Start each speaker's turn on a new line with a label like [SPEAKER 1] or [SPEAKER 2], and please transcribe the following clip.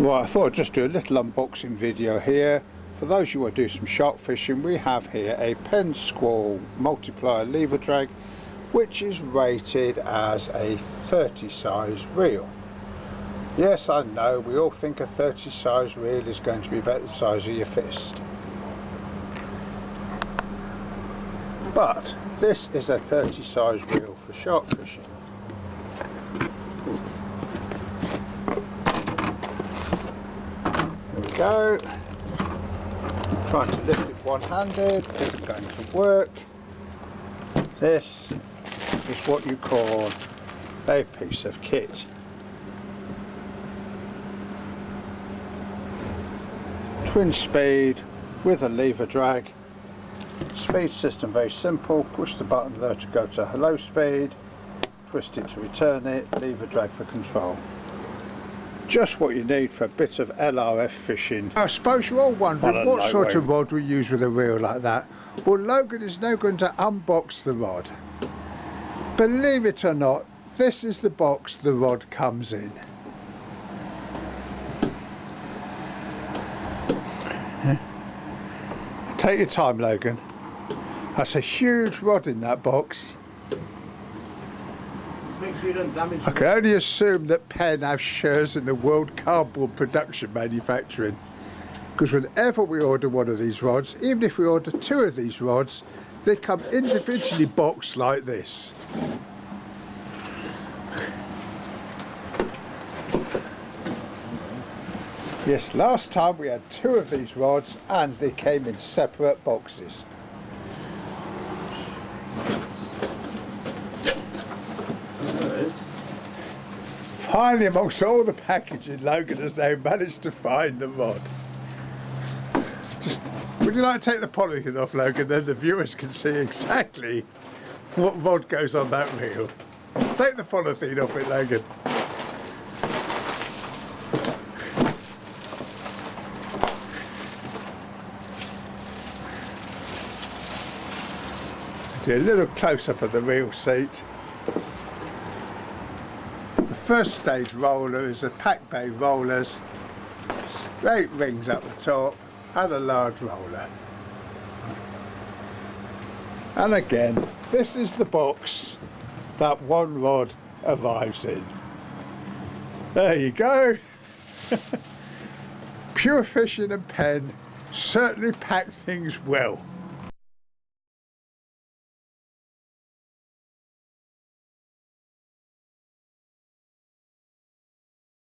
[SPEAKER 1] Right, I thought I'd just do a little unboxing video here. For those of you who want to do some shark fishing, we have here a Penn Squall multiplier lever drag, which is rated as a 30 size reel. Yes, I know, we all think a 30 size reel is going to be about the size of your fist. But this is a 30 size reel for shark fishing. There we go. I'm trying to lift it one-handed, isn't going to work. This is what you call a piece of kit. Twin speed with a lever drag. Speed system very simple, push the button there to go to hello speed, twist it to return it, lever drag for control. Just what you need for a bit of LRF fishing. I suppose you're all wondering what sort of rod we use with a reel like that. Well, Logan is now going to unbox the rod. Believe it or not, this is the box the rod comes in. Take your time, Logan. That's a huge rod in that box.
[SPEAKER 2] Make sure you don't damage
[SPEAKER 1] I can only assume that Penn have shares in the world cardboard production manufacturing, because whenever we order one of these rods, even if we order two of these rods, they come individually boxed like this. Yes, last time we had two of these rods and they came in separate boxes. Finally, amongst all the packaging, Logan has now managed to find the rod. Would you like to take the polythene off, Logan, then the viewers can see exactly what rod goes on that reel. Take the polythene off it, Logan. Do a little close-up of the reel seat. The first stage roller is a pack bay rollers, 8 rings up the top and a large roller. And again, this is the box that one rod arrives in. There you go. Pure Fishing and Penn certainly pack things well.